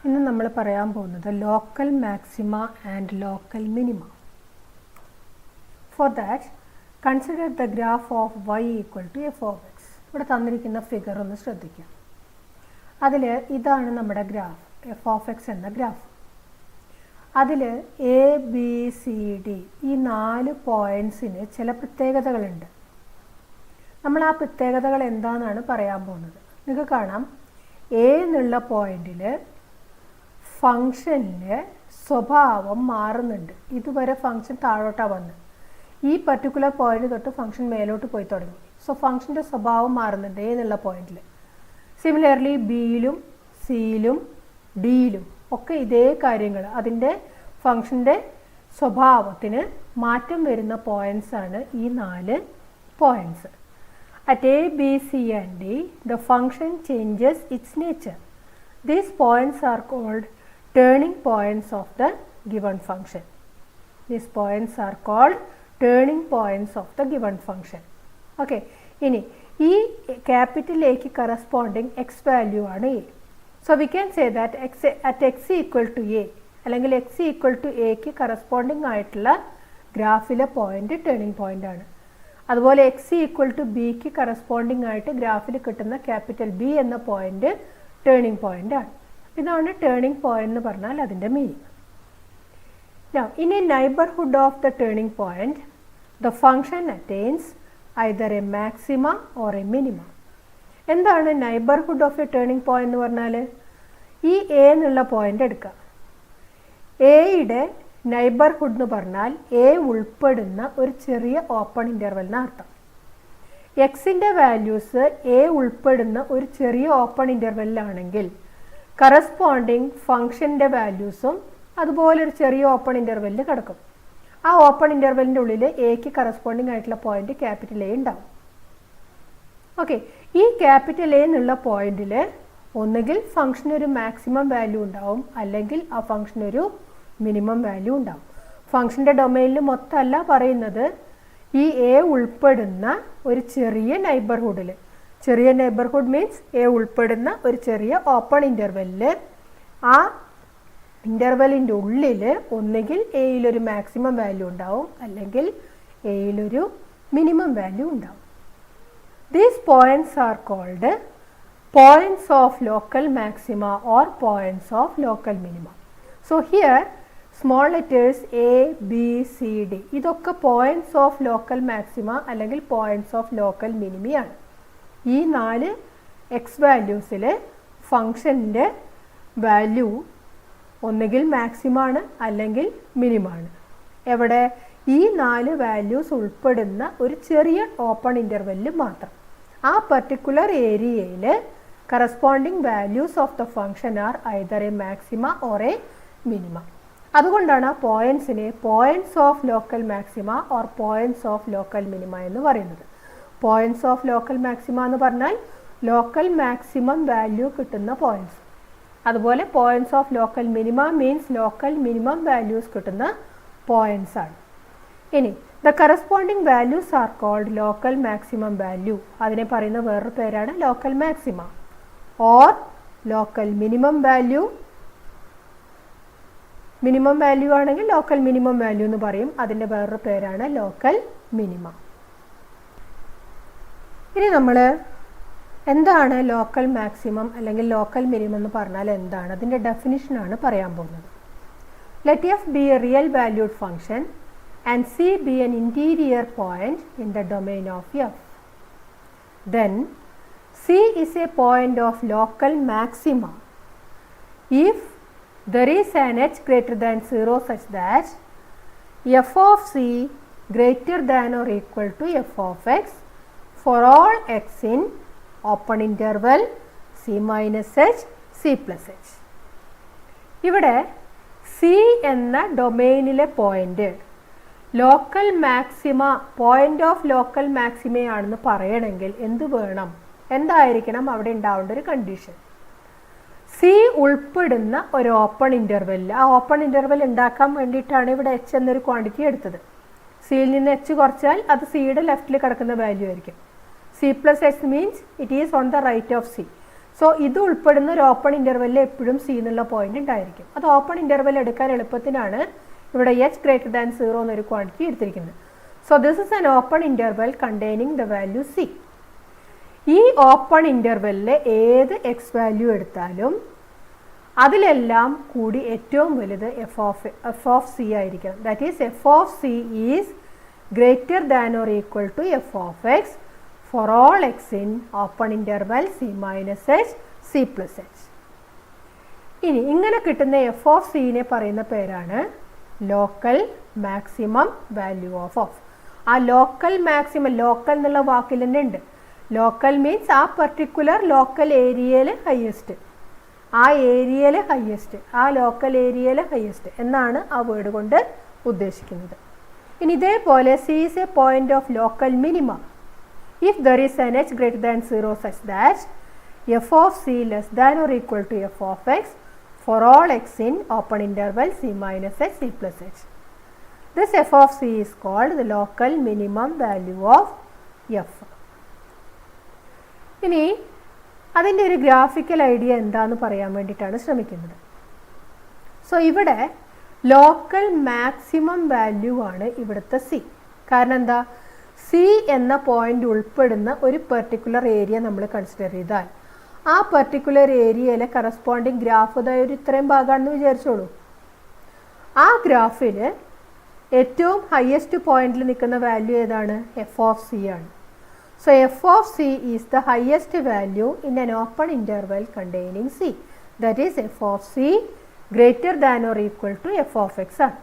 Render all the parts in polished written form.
ഇന്ന് നമ്മൾ പറയാൻ പോകുന്നത് local maxima and local minima. For that consider the graph of y equal to F of X. ഇവിടെ തന്നിരിക്കുന്ന ഫിഗർ ഒന്ന് ശ്രദ്ധിക്കാം. അതിൽ ഇതാണ് നമ്മുടെ ഗ്രാഫ്, എഫ് ഓഫ് എക്സ് എന്ന ഗ്രാഫ്. അതിൽ എ ബി സി ഡി ഈ 4 പോയിൻറ്റ്സിന് ചില പ്രത്യേകതകളുണ്ട്. നമ്മൾ ആ പ്രത്യേകതകൾ എന്താണെന്നാണ് പറയാൻ പോകുന്നത്. നിങ്ങൾക്ക് കാണാം, എ എന്നുള്ള പോയിന്റിൽ ഫങ്ഷനിലെ സ്വഭാവം മാറുന്നുണ്ട്. ഇതുവരെ ഫങ്ഷൻ താഴോട്ടാണ് വന്നത്, ഈ പർട്ടിക്കുലർ പോയിന്റ് തൊട്ട് ഫങ്ഷൻ മേലോട്ട് പോയി തുടങ്ങി. സോ ഫങ്ഷൻ്റെ സ്വഭാവം മാറുന്നുണ്ട് എ എന്നുള്ള പോയിന്റിൽ. സിമിലർലി ബിയിലും സിയിലും ഡിയിലും ഒക്കെ ഇതേ കാര്യങ്ങൾ, അതിൻ്റെ ഫങ്ഷൻ്റെ സ്വഭാവത്തിന് മാറ്റം വരുന്ന പോയിൻറ്റ്സാണ് ഈ 4 points. At A, B, C and D, the function changes its nature. These points are called turning points of the given function. These points are called turning points of the given function. Okay. ഇനി ഈ capital A ക്ക് corresponding x value ആണ് A. So we can say that at x equal to A അല്ലെങ്കിൽ x equal to A ക്ക് corresponding ആയിട്ടുള്ള ഗ്രാഫിലെ point turning point ആണ്. അതുപോലെ എക്സ് ഈക്വൽ ടു ബിക്ക് കറസ്പോണ്ടിങ് ആയിട്ട് ഗ്രാഫിൽ കിട്ടുന്ന ക്യാപിറ്റൽ ബി എന്ന പോയിന്റ് ടേണിംഗ് പോയിന്റ് ആണ്. ഇതാണ് ടേണിംഗ് പോയിന്റ് എന്ന് പറഞ്ഞാൽ അതിൻ്റെ meaning. Now, in a neighborhood of the turning point, the function attains either a maxima or a minima. എന്താണ് neighbourhood of A turning point എന്ന് പറഞ്ഞാൽ? ഈ എ എന്നുള്ള പോയിന്റ് എടുക്കുക. എയുടെ നൈബർഹുഡ് എന്ന് പറഞ്ഞാൽ എ ഉൾപ്പെടുന്ന ഒരു ചെറിയ ഓപ്പൺ ഇൻ്റർവെൽ എന്നർത്ഥം. എക്സിൻ്റെ വാല്യൂസ് എ ഉൾപ്പെടുന്ന ഒരു ചെറിയ ഓപ്പൺ ഇൻ്റർവെല്ലാണെങ്കിൽ കറസ്പോണ്ടിങ് ഫങ്ഷൻ്റെ വാല്യൂസും അതുപോലെ ഒരു ചെറിയ ഓപ്പൺ ഇൻ്റർവെല്ലിൽ കിടക്കും. ആ ഓപ്പൺ ഇൻ്റർവെല്ലിൻ്റെ ഉള്ളിൽ എക്ക് കറസ്പോണ്ടിങ് ആയിട്ടുള്ള പോയിന്റ് ക്യാപിറ്റൽ എ ഉണ്ടാവും. ഓക്കെ, ഈ ക്യാപിറ്റൽ എ എന്നുള്ള പോയിന്റിൽ ഒന്നുകിൽ ഫങ്ഷനൊരു മാക്സിമം വാല്യൂ ഉണ്ടാവും, അല്ലെങ്കിൽ ആ ഫങ്ഷനൊരു മിനിമം വാല്യൂ ഉണ്ടാവും. ഫങ്ഷൻ്റെ ഡൊമൈനിൽ മൊത്തമല്ല പറയുന്നത്, ഈ എ ഉൾപ്പെടുന്ന ഒരു ചെറിയ നൈബർഹുഡിൽ. ചെറിയ നൈബർഹുഡ് മീൻസ് എ ഉൾപ്പെടുന്ന ഒരു ചെറിയ ഓപ്പൺ ഇൻ്റർവെല്ലിൽ ആ ഇൻ്റർവെല്ലിൻ്റെ ഉള്ളിൽ ഒന്നുകിൽ എയിലൊരു മാക്സിമം വാല്യൂ ഉണ്ടാവും, അല്ലെങ്കിൽ എയിലൊരു മിനിമം വാല്യൂ ഉണ്ടാവും. These points are called points of local maxima or points of local minima. So here small letters A B C D ഇതൊക്കെ പോയിൻറ്റ്സ് ഓഫ് ലോക്കൽ മാക്സിമ അല്ലെങ്കിൽ പോയിൻറ്റ്സ് ഓഫ് ലോക്കൽ മിനിമയാണ്. ഈ 4 X വാല്യൂസിൽ ഫങ്ഷൻ്റെ value ഒന്നുകിൽ മാക്സിമാണ് അല്ലെങ്കിൽ മിനിമാണ്. എവിടെ? ഈ 4 values ഉൾപ്പെടുന്ന ഒരു ചെറിയ ഓപ്പൺ ഇൻ്റർവെല്ലിൽ മാത്രം. ആ പർട്ടിക്കുലർ ഏരിയയിൽ corresponding values of the function are either a maxima or a minima. അതുകൊണ്ടാണ് ആ പോയിൻറ്റ്സിനെ points of local maxima or points of local minima എന്ന് പറയുന്നത്. പോയിൻറ്റ്സ് ഓഫ് ലോക്കൽ മാക്സിമ എന്ന് പറഞ്ഞാൽ ലോക്കൽ മാക്സിമം വാല്യൂ കിട്ടുന്ന പോയിൻറ്റ്സ്. അതുപോലെ points of local minima means local minimum values കിട്ടുന്ന പോയിൻറ്റ്സ് ആണ്. ഇനി the corresponding values are called local maximum value. അതിനെ പറയുന്ന വേറൊരു പേരാണ് local maxima or local minimum value. Minimum value ആണെങ്കിൽ ലോക്കൽ മിനിമം വാല്യൂ എന്ന് പറയും. അതിൻ്റെ വേറൊരു പേരാണ് ലോക്കൽ മിനിമ. ഇനി നമ്മൾ എന്താണ് ലോക്കൽ മാക്സിമം അല്ലെങ്കിൽ ലോക്കൽ മിനിമം എന്ന് പറഞ്ഞാൽ എന്താണ്, അതിൻ്റെ ഡെഫിനിഷനാണ് പറയാൻ പോകുന്നത്. Let F B A real valued function and C B N interior point in the domain of F. Then C is A point of local maxima if there is an h greater than 0 such that f of c greater than or equal to f of x for all x in open interval c minus h c plus h. ഇവിടെ c എന്ന ഡൊമൈനിലെ point local maxima point of local മാക്സിമയാണെന്ന് പറയണമെങ്കിൽ എന്ത് വേണം, എന്തായിരിക്കണം അവിടെ ഉണ്ടാവേണ്ട ഒരു കണ്ടീഷൻ? സി ഉൾപ്പെടുന്ന ഒരു ഓപ്പൺ ഇൻ്റർവെല്ലിൽ, ആ ഓപ്പൺ ഇൻ്റർവെൽ ഉണ്ടാക്കാൻ വേണ്ടിയിട്ടാണ് ഇവിടെ എച്ച് എന്നൊരു ക്വാണ്ടിറ്റി എടുത്തത്. സിയിൽ നിന്ന് എച്ച് കുറച്ചാൽ അത് സിയുടെ ലെഫ്റ്റിൽ കിടക്കുന്ന വാല്യൂ ആയിരിക്കും. C plus H means it is on the right of C. So ഇത് ഉൾപ്പെടുന്ന ഒരു ഓപ്പൺ ഇൻ്റർവെല്ലിൽ എപ്പോഴും സി എന്നുള്ള പോയിന്റ് ഉണ്ടായിരിക്കും. അത് ഓപ്പൺ ഇൻ്റർവെൽ എടുക്കാൻ എളുപ്പത്തിനാണ് ഇവിടെ h greater than 0 എന്നൊരു ക്വാണ്ടിറ്റി എടുത്തിരിക്കുന്നത്. So this is an open interval containing the value C. ഈ ഓപ്പൺ ഇൻ്റർവെല്ലിൽ ഏത് എക്സ് വാല്യൂ എടുത്താലും അതിലെല്ലാം കൂടി ഏറ്റവും വലുത് എഫ് ഓഫ് സി ആയിരിക്കണം. That is F of C is greater than or equal to F of X for all X in open interval C minus H C plus H. ഇനി ഇങ്ങനെ കിട്ടുന്ന F of സിനെ പറയുന്ന പേരാണ് local maximum value of. ആ local maximum, local എന്നുള്ള വാക്കിൽ തന്നെ ഉണ്ട്. ലോക്കൽ മീൻസ് ആ പർട്ടിക്കുലർ ലോക്കൽ ഏരിയയിൽ ഹയസ്റ്റ്, ആ ഏരിയയിൽ ഹയസ്റ്റ്, ആ ലോക്കൽ ഏരിയയിൽ ഹയസ്റ്റ് എന്നാണ് ആ വേർഡ് കൊണ്ട് ഉദ്ദേശിക്കുന്നത്. ഇനി ഇതേപോലെ C is a point of local minima if there is an h greater than 0 such that f of c less than or equal to f of x for all x in open interval c minus h c plus h. This f of c is called the local minimum value of f. ഇനി അതിൻ്റെ ഒരു graphical idea എന്താണെന്ന് പറയാൻ വേണ്ടിയിട്ടാണ് ശ്രമിക്കുന്നത്. So ഇവിടെ local maximum value ആണ് ഇവിടുത്തെ സി. കാരണം എന്താ, സി എന്ന പോയിന്റ് ഉൾപ്പെടുന്ന ഒരു പെർട്ടിക്കുലർ ഏരിയ നമ്മൾ കൺസിഡർ ചെയ്താൽ ആ പെർട്ടിക്കുലർ ഏരിയയിലെ കറസ്പോണ്ടിങ് ഗ്രാഫ് ഒരു ഇത്രയും ഭാഗമാണെന്ന് വിചാരിച്ചോളൂ. ആ ഗ്രാഫിൽ ഏറ്റവും ഹയസ്റ്റ് പോയിന്റിൽ നിൽക്കുന്ന വാല്യൂ ഏതാണ്? എഫ് ഓഫ് സി ആണ്. So F of C is the highest value in an open interval containing C. That is F of C greater than or equal to F of X ആണ്.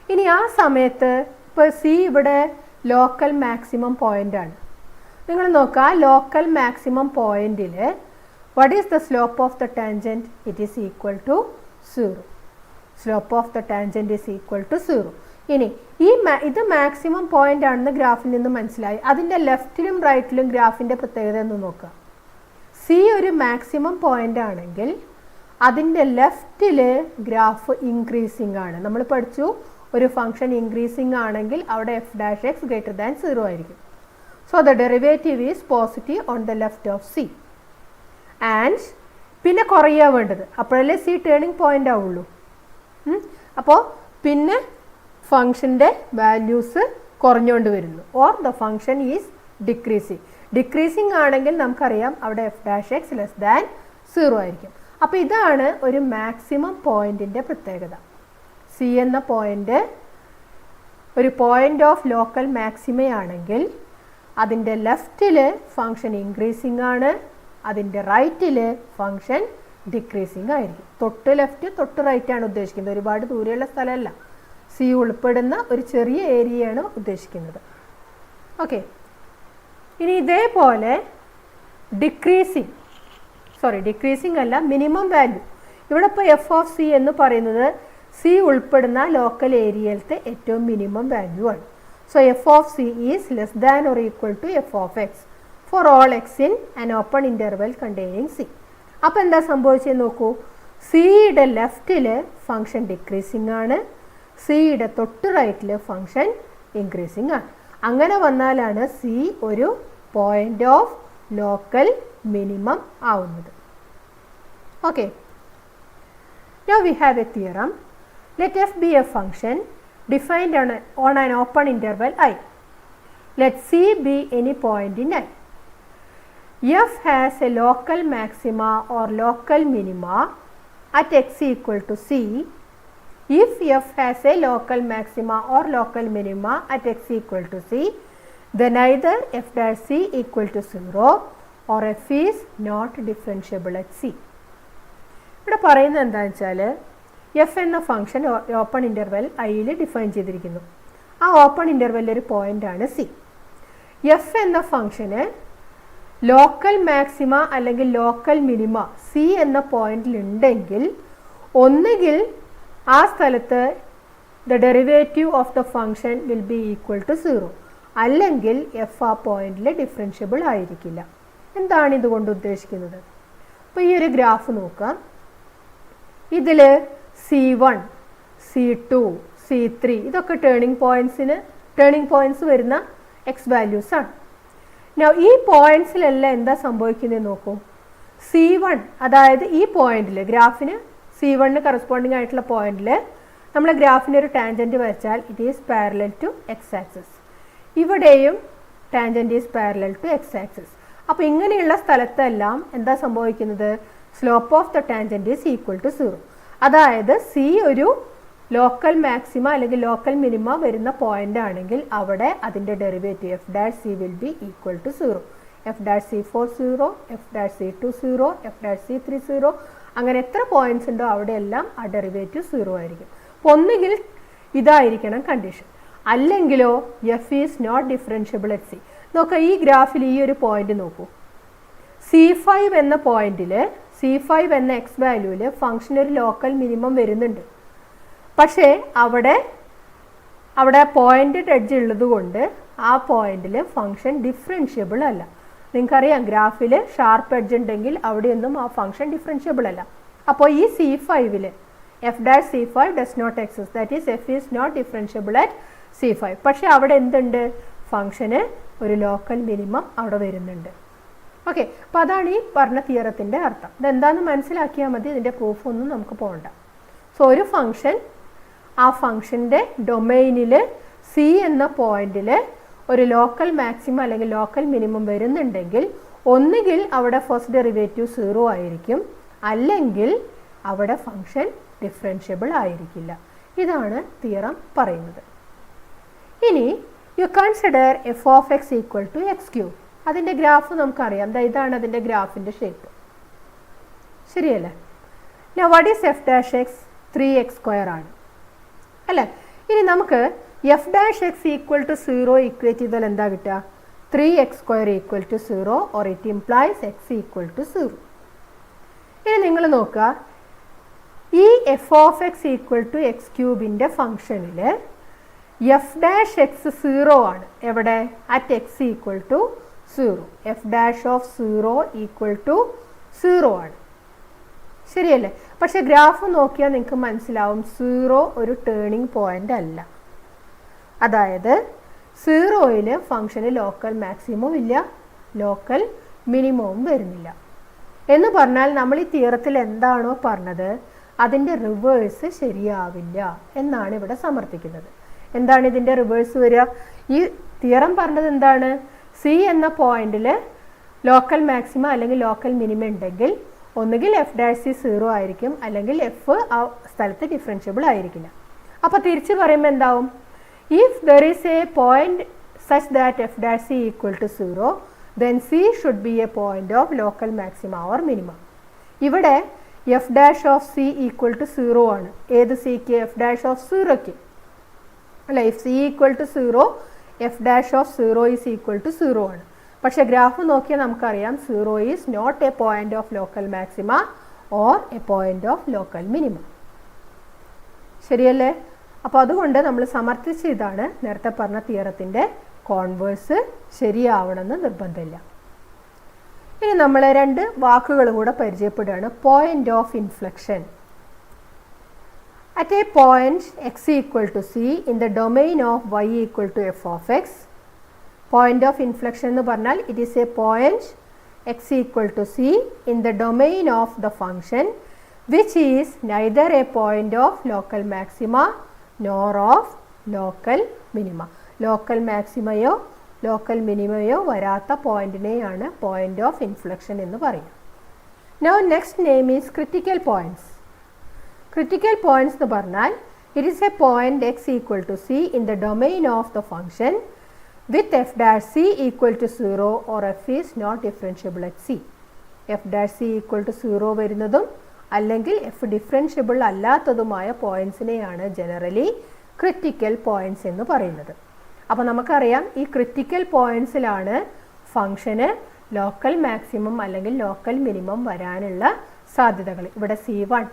ഇനി ആ സമയത്ത് ഇപ്പോൾ C ഇവിടെ local maximum point ആണ്. നിങ്ങൾ നോക്കുക, local maximum പോയിന്റിൽ what is the slope of the tangent? It is equal to 0. Slope of the tangent is equal to 0. ഇനി ഇത് മാക്സിമം പോയിന്റ് ആണെന്ന് ഗ്രാഫിൽ നിന്ന് മനസ്സിലായി. അതിൻ്റെ ലെഫ്റ്റിലും റൈറ്റിലും ഗ്രാഫിൻ്റെ പ്രത്യേകത എന്ന് നോക്കുക. സി ഒരു മാക്സിമം പോയിന്റ് ആണെങ്കിൽ അതിൻ്റെ ലെഫ്റ്റിൽ ഗ്രാഫ് ഇൻക്രീസിങ് ആണ്. നമ്മൾ പഠിച്ചു, ഒരു ഫംഗ്ഷൻ ഇൻക്രീസിങ് ആണെങ്കിൽ അവിടെ F dash X greater than 0 ആയിരിക്കും. So the derivative is positive on the left of C. And പിന്നെ കുറയാ വേണ്ടത്, അപ്പോഴല്ലേ സി ടേണിംഗ് പോയിന്റ് ആവുള്ളൂ. അപ്പോൾ പിന്നെ ഫംഗ്ഷൻ്റെ വാല്യൂസ് കുറഞ്ഞുകൊണ്ട് വരുന്നു. Or the function is decreasing. Decreasing ആണെങ്കിൽ നമുക്കറിയാം അവിടെ F dash X less than 0 ആയിരിക്കും. അപ്പോൾ ഇതാണ് ഒരു മാക്സിമം പോയിന്റിൻ്റെ പ്രത്യേകത. സി എന്ന പോയിന്റ് ഒരു പോയിന്റ് ഓഫ് ലോക്കൽ മാക്സിമയാണെങ്കിൽ അതിൻ്റെ ലെഫ്റ്റിൽ ഫംഗ്ഷൻ ഇൻക്രീസിങ് ആണ്, അതിൻ്റെ റൈറ്റിൽ ഫംഗ്ഷൻ ഡിക്രീസിങ് ആയിരിക്കും. തൊട്ട് ലെഫ്റ്റ് തൊട്ട് റൈറ്റ് ആണ് ഉദ്ദേശിക്കുന്നത്, ഒരുപാട് ദൂരെയുള്ള സ്ഥലമല്ല. സി ഉൾപ്പെടുന്ന ഒരു ചെറിയ ഏരിയയാണ് ഉദ്ദേശിക്കുന്നത്. ഓക്കെ, ഇനി ഇതേപോലെ ഡിക്രീസിങ് അല്ല, മിനിമം വാല്യൂ. ഇവിടെ ഇപ്പോൾ എഫ് ഓഫ് സി എന്ന് പറയുന്നത് സി ഉൾപ്പെടുന്ന ലോക്കൽ ഏരിയയിലത്തെ ഏറ്റവും മിനിമം വാല്യൂ ആണ്. So F of C is less than or equal to F of X for all X in an open interval containing C. അപ്പോൾ എന്താ സംഭവിച്ചതെന്ന് നോക്കൂ, സിയുടെ ലെഫ്റ്റിൽ ഫംഗ്ഷൻ ഡിക്രീസിങ് ആണ്, സിയുടെ തൊട്ട് റൈറ്റിൽ ഫംഗ്ഷൻ ഇൻക്രീസിങ് ആണ്. അങ്ങനെ വന്നാലാണ് സി ഒരു പോയിന്റ് ഓഫ് ലോക്കൽ മിനിമം ആവുന്നത്. Okay, now we have a theorem. Let f be a function defined on an open interval I. Let c be any point in I. F has a local maxima or local minima at x equal to c. If f has a local maxima or local minima at x equal to c, then either f dash c equal to 0 or f is not differentiable at c. ഇവിടെ പറയുന്നത് എന്താണെന്ന് വെച്ചാൽ F എന്ന function open interval ഐയിൽ define ചെയ്തിരിക്കുന്നു. ആ open ഇൻ്റർവെല്ലിൽ ഒരു പോയിൻ്റാണ് സി. എഫ് എന്ന ഫംഗ്ഷന് ലോക്കൽ മാക്സിമ അല്ലെങ്കിൽ ലോക്കൽ മിനിമ സി എന്ന പോയിന്റിൽ ഉണ്ടെങ്കിൽ ഒന്നുകിൽ ആ സ്ഥലത്ത് the derivative of the function will be equal to 0, അല്ലെങ്കിൽ എഫ് ആ പോയിന്റിൽ ഡിഫറൻഷ്യബിൾ ആയിരിക്കില്ല. എന്താണ് ഇതുകൊണ്ട് ഉദ്ദേശിക്കുന്നത്? അപ്പോൾ ഈ ഒരു ഗ്രാഫ് നോക്കാം. ഇതിൽ C1, C2, C3 ഇതൊക്കെ ടേണിംഗ് പോയിന്റ്സ് വരുന്ന എക്സ് വാല്യൂസ് ആണ്. ഈ പോയിന്റ്സിലെല്ലാം എന്താ സംഭവിക്കുന്നത് നോക്കൂ. C1 അതായത് ഈ പോയിന്റിൽ ഗ്രാഫിന് C1 കറസ്പോണ്ടിങ് ആയിട്ടുള്ള പോയിന്റിൽ നമ്മൾ ഗ്രാഫിന് ഒരു ടാൻജൻറ്റ് വരച്ചാൽ it is parallel to X axis. ഇവിടെയും tangent is parallel to X axis. അപ്പോൾ ഇങ്ങനെയുള്ള സ്ഥലത്തെല്ലാം എന്താ സംഭവിക്കുന്നത്? Slope of the tangent is equal to 0. അതായത് സി ഒരു ലോക്കൽ മാക്സിമ അല്ലെങ്കിൽ ലോക്കൽ മിനിമ വരുന്ന പോയിന്റ് ആണെങ്കിൽ അവിടെ അതിൻ്റെ derivative F dash C will be equal to 0. F dash C4 0, F dash C2 0, F dash C3 0, അങ്ങനെ എത്ര പോയിന്റ്സ് ഉണ്ടോ അവിടെയെല്ലാം ആ ഡെറിവേറ്റീവ് 0 ആയിരിക്കും. അപ്പോൾ ഒന്നുകിൽ ഇതായിരിക്കണം കണ്ടീഷൻ, അല്ലെങ്കിലോ F is not differentiable at C. നോക്കുക, ഈ ഗ്രാഫിൽ ഈ ഒരു പോയിന്റ് നോക്കൂ. C5 എന്ന പോയിന്റിൽ C5 എന്ന എക്സ് വാല്യൂവിൽ ഫംഗ്ഷൻ ഒരു ലോക്കൽ മിനിമം വരുന്നുണ്ട്. പക്ഷേ അവിടെ പോയിന്റഡ് എഡ്ജ് ഉള്ളത് കൊണ്ട് ആ പോയിന്റിൽ ഫംഗ്ഷൻ ഡിഫറൻഷ്യബിൾ അല്ല. നിങ്ങൾക്കറിയാം ഗ്രാഫിൽ ഷാർപ്പ് എഡ്ജ് ഉണ്ടെങ്കിൽ അവിടെയൊന്നും ആ ഫംഗ്ഷൻ ഡിഫറൻഷ്യബിൾ അല്ല. അപ്പോൾ ഈ C5 F dash C5 does not exist, that is F is not differentiable at C5. പക്ഷേ അവിടെ എന്തുണ്ട്? ഫംഗ്ഷന് ഒരു ലോക്കൽ മിനിമം അവിടെ വരുന്നുണ്ട്. ഓക്കെ, അപ്പോൾ അതാണ് ഈ പറഞ്ഞ തിയറത്തിൻ്റെ അർത്ഥം. ഇതെന്താണെന്ന് മനസ്സിലാക്കിയാൽ മതി, ഇതിൻ്റെ പ്രൂഫൊന്നും നമുക്ക് പോകണ്ട. സോ ഒരു ഫംഗ്ഷൻ ആ ഫംഗ്ഷൻ്റെ ഡൊമൈനിൽ സി എന്ന പോയിന്റിൽ ഒരു ലോക്കൽ മാക്സിമം അല്ലെങ്കിൽ ലോക്കൽ മിനിമം വരുന്നുണ്ടെങ്കിൽ ഒന്നുകിൽ അവിടെ ഫസ്റ്റ് ഡെറിവേറ്റീവ് 0 ആയിരിക്കും, അല്ലെങ്കിൽ അവിടെ ഫംഗ്ഷൻ ഡിഫറൻഷ്യബിൾ ആയിരിക്കില്ല. ഇതാണ് തിയറം പറയുന്നത്. ഇനി you consider F of X equal to X cube. അതിൻ്റെ ഗ്രാഫ് നമുക്കറിയാം, ഇതാണ് അതിൻ്റെ ഗ്രാഫിൻ്റെ ഷേപ്പ്, ശരിയല്ലേ? Now what is f dash x? 3x² ആണ് അല്ലേ? ഇനി നമുക്ക് F dash X equal to 0 equate ചെയ്താൽ എന്താ കിട്ടുക? 3x² equal to 0 or it implies X equal to 0. ഇനി നിങ്ങൾ നോക്കുക, ഈ F of X equal to X ക്യൂബിൻ്റെ ഫംഗ്ഷനിൽ എഫ് ഡാഷ് എക്സ് 0 ആണ്. എവിടെ? At X equal to 0. F dash of 0 equal to 0 ആണ്, ശരിയല്ലേ? പക്ഷെ ഗ്രാഫ് നോക്കിയാൽ നിങ്ങൾക്ക് മനസ്സിലാവും 0 ഒരു ടേണിംഗ് പോയിന്റ് അല്ല. അതായത് 0യിൽ ഫംഗ്ഷന് ലോക്കൽ മാക്സിമവും ഇല്ല, ലോക്കൽ മിനിമവും വരുന്നില്ല. എന്ന് പറഞ്ഞാൽ നമ്മൾ ഈ തിയറത്തിൽ എന്താണോ പറഞ്ഞത് അതിൻ്റെ റിവേഴ്സ് ശരിയാവില്ല എന്നാണ് ഇവിടെ സമർത്ഥിക്കുന്നത്. എന്താണ് ഇതിൻ്റെ റിവേഴ്സ് വരിക? ഈ തിയറം പറഞ്ഞത് എന്താണ്? സി എന്ന പോയിന്റിൽ ലോക്കൽ മാക്സിമം അല്ലെങ്കിൽ ലോക്കൽ മിനിമം ഉണ്ടെങ്കിൽ ഒന്നുകിൽ എഫ് ഡാഷ് സി 0 ആയിരിക്കും, അല്ലെങ്കിൽ എഫ് ആ സ്ഥലത്ത് ഡിഫറൻഷ്യബിൾ ആയിരിക്കില്ല. അപ്പോൾ തിരിച്ച് പറയുമ്പോൾ എന്താവും? If there is a point such that F dash C equal to 0, then C should be a point of local maxima or minimum. ഇവിടെ F dash of C equal to 0 ആണ്. ഏത് സിക്ക്? എഫ് ഡാഷ് ഓഫ് 0ക്ക് അല്ല. If C equal to 0, F dash of 0 is equal to 0 ആണ്. പക്ഷേ graph നോക്കിയാൽ നമുക്കറിയാം 0 is not a point of local maxima or A point of local minimum, ശരിയല്ലേ? അപ്പോൾ അതുകൊണ്ട് നമ്മൾ സമർത്ഥിച്ച ഇതാണ് നേരത്തെ പറഞ്ഞ തിയറത്തിൻ്റെ കോൺവേഴ്സ് ശരിയാവണമെന്ന് നിർബന്ധമില്ല. ഇനി നമ്മൾ 2 വാക്കുകൾ കൂടെ പരിചയപ്പെടുകയാണ്. Point of inflection. At a point x equal to c in the domain of y equal to f of x, point of inflection എന്ന് പറഞ്ഞാൽ it is a point x equal to c in the domain of the function which is neither a point of local maxima nor of local minima. Local മാക്സിമയോ local മിനിമയോ വരാത്ത പോയിന്റിനെയാണ് point of inflection എന്ന് പറയുക. Now next name is critical points. Critical points എന്ന് പറഞ്ഞാൽ it is a point x equal to c in the domain of the function with f dash c equal to 0 or f is not differentiable at c. f dash c equal to 0 വരുന്നതും അല്ലെങ്കിൽ f differentiable അല്ലാത്തതുമായ പോയിന്റ്സിനെയാണ് generally critical points എന്ന് പറയുന്നത്. അപ്പോൾ നമുക്കറിയാം ഈ critical പോയിന്റ്സിലാണ് ഫംഗ്ഷന് local maximum അല്ലെങ്കിൽ ലോക്കൽ മിനിമം വരാനുള്ള സാധ്യതകൾ. ഇവിടെ C1,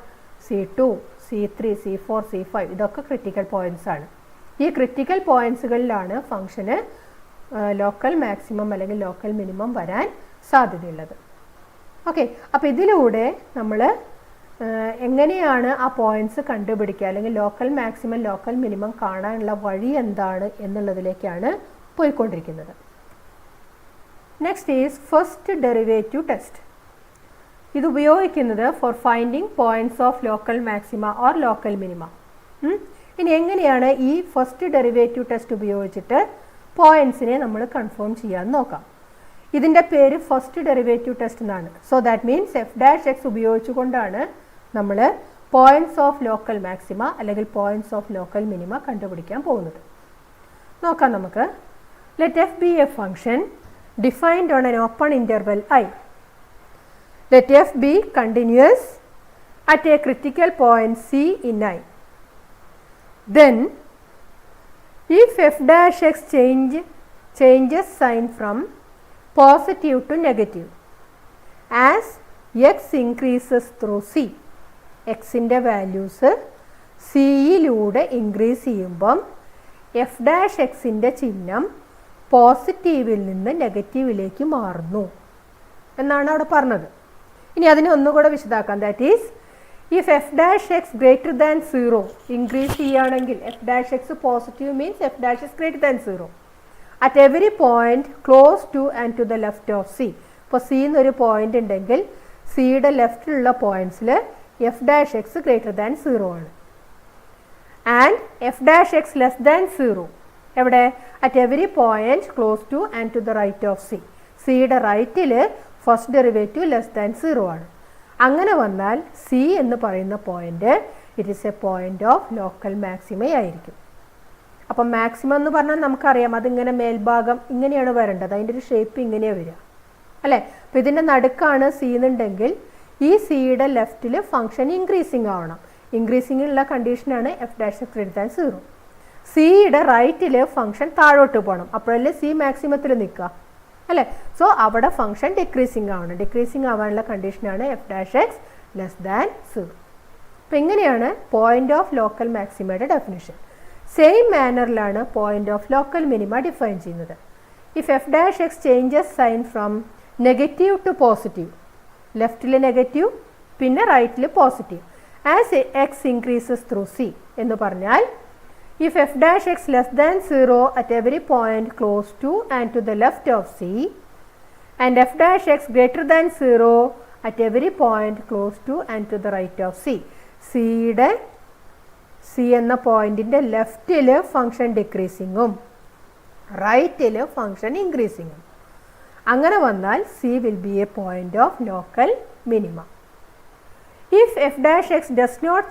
C2, C3, C4, C5 ഇതൊക്കെ ക്രിറ്റിക്കൽ പോയിന്റ്സ് ആണ്. ഈ ക്രിറ്റിക്കൽ പോയിന്റ്സുകളിലാണ് ഫംഗ്ഷന് ലോക്കൽ മാക്സിമം അല്ലെങ്കിൽ ലോക്കൽ മിനിമം വരാൻ സാധ്യതയുള്ളത്. ഓക്കെ, അപ്പോൾ ഇതിലൂടെ നമ്മൾ എങ്ങനെയാണ് ആ പോയിന്റ്സ് കണ്ടുപിടിക്കുക അല്ലെങ്കിൽ ലോക്കൽ മാക്സിമം ലോക്കൽ മിനിമം കാണാനുള്ള വഴി എന്താണ് എന്നുള്ളതിലേക്കാണ് പോയിക്കൊണ്ടിരിക്കുന്നത്. Next is first derivative test. ഇത് ഉപയോഗിക്കുന്നത് for finding points of local maxima or local minima. ഇനി എങ്ങനെയാണ് ഈ ഫസ്റ്റ് ഡെറിവേറ്റീവ് ടെസ്റ്റ് ഉപയോഗിച്ചിട്ട് പോയിന്റ്സിനെ നമ്മൾ കൺഫേം ചെയ്യാൻ നോക്കാം. ഇതിൻ്റെ പേര് ഫസ്റ്റ് ഡെറിവേറ്റീവ് ടെസ്റ്റ് എന്നാണ്. സോ ദാറ്റ് മീൻസ് f' ഉപയോഗിച്ചുകൊണ്ടാണ് നമ്മൾ പോയിന്റ്സ് ഓഫ് ലോക്കൽ മാക്സിമ അല്ലെങ്കിൽ പോയിന്റ്സ് ഓഫ് ലോക്കൽ മിനിമ കണ്ടുപിടിക്കാൻ പോകുന്നത്. നോക്കാം നമുക്ക്. Let f be a function defined on an open interval I. Let f be continuous at a critical point C in I. Then if f' changes sign from positive to negative as x increases through C. Xന്റെ values സിയിലൂടെ increase ചെയ്യുമ്പം f'(x)ന്റെ ചിഹ്നം പോസിറ്റീവിൽ നിന്ന് നെഗറ്റീവിലേക്ക് മാറുന്നു എന്നാണ് അവിടെ പറഞ്ഞത്. ഇനി അതിനെ ഒന്നുകൂടെ വിശദാക്കാം. That is if f'(x) greater than 0 increase ചെയ്യുകയാണെങ്കിൽ f'(x) positive means f' greater than 0 at every point close to and to the left of C. ഇപ്പോൾ സി എന്നൊരു പോയിന്റ് ഉണ്ടെങ്കിൽ സിയുടെ ലെഫ്റ്റിലുള്ള പോയിന്റ്സിൽ f'(x) ഗ്രേറ്റർ ദാൻ 0 ആണ്. ആൻഡ് f'(x) ലെസ് ദാൻ 0 എവിടെ? At every point close to and to the right of C. സിയുടെ റൈറ്റിൽ first derivative less than 0 ആണ്. അങ്ങനെ വന്നാൽ സി എന്ന് പറയുന്ന point it is a point of local maxima ആയിരിക്കും. അപ്പം മാക്സിമം എന്ന് പറഞ്ഞാൽ നമുക്കറിയാം അതിങ്ങനെ മേൽഭാഗം ഇങ്ങനെയാണ് വരേണ്ടത്. അതിൻ്റെ ഒരു ഷേപ്പ് ഇങ്ങനെയാണ് വരിക അല്ലേ? അപ്പോൾ ഇതിൻ്റെ നടുക്കാണ് സി എന്നുണ്ടെങ്കിൽ ഈ സിയുടെ ലെഫ്റ്റിൽ ഫംഗ്ഷൻ ഇൻക്രീസിങ് ആവണം. ഇൻക്രീസിങ്ങിനുള്ള കണ്ടീഷനാണ് f' ഗ്രേറ്റർ ദാൻ 0. സിയുടെ റൈറ്റിൽ ഫംഗ്ഷൻ താഴോട്ട് പോകണം. അപ്പോഴല്ലേ സി മാക്സിമത്തിൽ നിൽക്കുക അല്ലേ? സോ അവിടെ ഫംഗ്ഷൻ ഡിക്രീസിങ് ആവണം. ഡിക്രീസിങ് ആവാനുള്ള കണ്ടീഷനാണ് f'(x) ലെസ് ദാൻ 0. അപ്പം ഇങ്ങനെയാണ് പോയിന്റ് ഓഫ് ലോക്കൽ മാക്സിമയുടെ ഡെഫിനിഷൻ. സെയിം മാനറിലാണ് point of local minima define ചെയ്യുന്നത്. If f'(x) changes sign from negative to positive, ലെഫ്റ്റിൽ നെഗറ്റീവ് പിന്നെ റൈറ്റിൽ positive, as X increases through C എന്ന് പറഞ്ഞാൽ if f'(x) less than 0 at every point close to and to the left of C and f'(x) greater than 0 at every point close to and to the right of C. C എന്ന പോയിന്റിൻ്റെ ലെഫ്റ്റിൽ function ഡിക്രീസിങ്ങും റൈറ്റിൽ function ഇൻക്രീസിങ്ങും അങ്ങനെ വന്നാൽ C will be a point of local minima. If f'(x) does not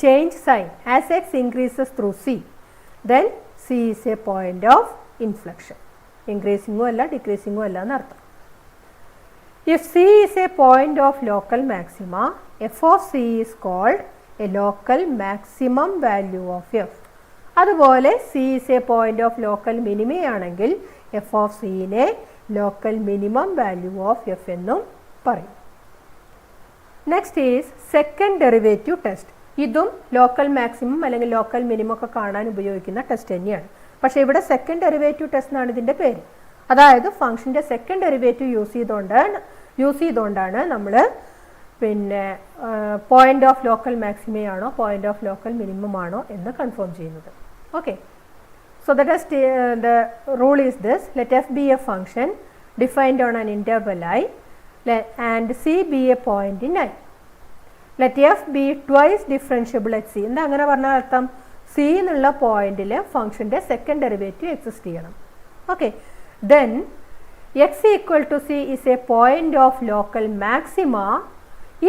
change sign as x increases through C, then C is a point of inflection. Increasing അല്ല decreasing അല്ല എന്നർത്ഥം. If C is a point of local maxima, f of C is called a local maximum value of f. അതുപോലെ C is a point of local minima ആണെങ്കിൽ f of C നെ local minimum value of f എന്നും പറയും. Next is second derivative test. ഇതും local maximum അല്ലെങ്കിൽ local minimum ഒക്കെ കാണാൻ ഉപയോഗിക്കുന്ന ടെസ്റ്റ് തന്നെയാണ്. പക്ഷേ ഇവിടെ സെക്കൻഡ് ഡെറിവേറ്റീവ് ടെസ്റ്റ് എന്നാണ് ഇതിൻ്റെ പേര്. അതായത് ഫംഗ്ഷൻ്റെ സെക്കൻഡ് ഡെറിവേറ്റീവ് യൂസ് ചെയ്തുകൊണ്ടാണ് നമ്മൾ പിന്നെ പോയിന്റ് ഓഫ് ലോക്കൽ മാക്സിമയാണോ പോയിന്റ് ഓഫ് ലോക്കൽ മിനിമം ആണോ എന്ന് കൺഫേം ചെയ്യുന്നത്. Okay, so the test the rule is this. Let f be a function defined on an interval I and C be a point in I. Let f be twice differentiable at C. എന്താ അങ്ങനെ പറഞ്ഞാൽ അർത്ഥം? C എന്നുള്ള പോയിന്റിൽ ഫംഗ്ഷൻ്റെ second derivative exist ചെയ്യണം. Okay, then x equal to C is a point of local maxima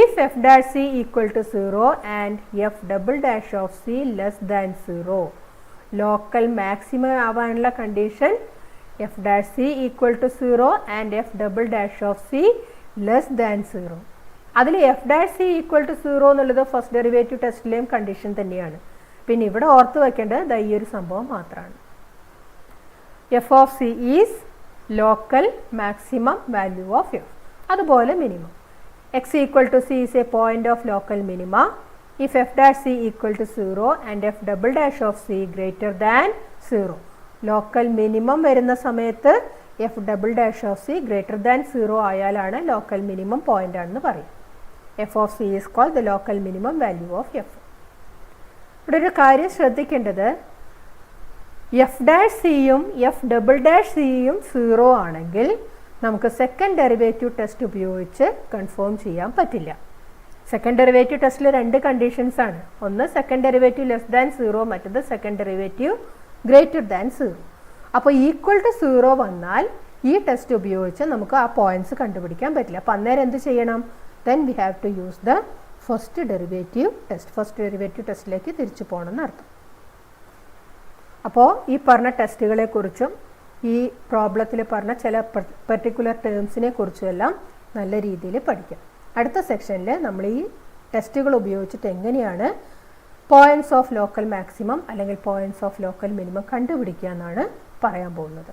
if f' C equal to 0 and f" of C less than 0. Local maximum ആവാനുള്ള condition f' C equal to 0 and f" of C less than 0. അതിൽ f' C equal to 0 എന്നുള്ളത് first derivative ടെസ്റ്റിലെയും condition തന്നെയാണ്. പിന്നെ ഇവിടെ ഓർത്ത് വയ്ക്കേണ്ടത് ഈ ഒരു സംഭവം മാത്രമാണ്. f of C is local maximum value of f. അതുപോലെ minimum x equal to C is a point of local minima if f' C equal to 0 and f" of C greater than 0. Local minimum വരുന്ന സമയത്ത് f" of C greater than 0 ആയാലാണ് local minimum point ആണെന്ന് പറയും. f of C is called the local minimum value of f. ഇവിടെ ഒരു കാര്യം ശ്രദ്ധിക്കേണ്ടത്, f' C യും f" C യും 0 ആണെങ്കിൽ നമുക്ക് സെക്കൻഡ് ഡെറിവേറ്റീവ് ടെസ്റ്റ് ഉപയോഗിച്ച് കൺഫേം ചെയ്യാൻ പറ്റില്ല. സെക്കൻഡ് ഡെറിവേറ്റീവ് ടെസ്റ്റിൽ 2 കണ്ടീഷൻസ് ആണ്. ഒന്ന് സെക്കൻഡ് ഡെറിവേറ്റീവ് ലെസ് ദാൻ 0, മറ്റത് സെക്കൻഡ് ഡെറിവേറ്റീവ് ഗ്രേറ്റർ ദാൻ 0. അപ്പോൾ ഈക്വൽ ടു 0 വന്നാൽ ഈ ടെസ്റ്റ് ഉപയോഗിച്ച് നമുക്ക് ആ പോയിന്റ്സ് കണ്ടുപിടിക്കാൻ പറ്റില്ല. അപ്പോൾ അന്നേരം എന്ത് ചെയ്യണം? Then we have to use the first derivative test. First derivative ടെസ്റ്റിലേക്ക് തിരിച്ചു പോകണം എന്നർത്ഥം. അപ്പോൾ ഈ പറഞ്ഞ ടെസ്റ്റുകളെ കുറിച്ചും ഈ പ്രോബ്ലത്തിൽ പറഞ്ഞ ചില പെർട്ടിക്കുലർ ടേംസിനെ കുറിച്ചും എല്ലാം നല്ല രീതിയിൽ പഠിക്കാം. അടുത്ത സെക്ഷനിൽ നമ്മൾ ഈ ടെസ്റ്റുകൾ ഉപയോഗിച്ചിട്ട് എങ്ങനെയാണ് പോയിന്റ്സ് ഓഫ് ലോക്കൽ മാക്സിമം അല്ലെങ്കിൽ പോയിന്റ്സ് ഓഫ് ലോക്കൽ മിനിമം കണ്ടുപിടിക്കുക എന്നാണ് പറയാൻ പോകുന്നത്.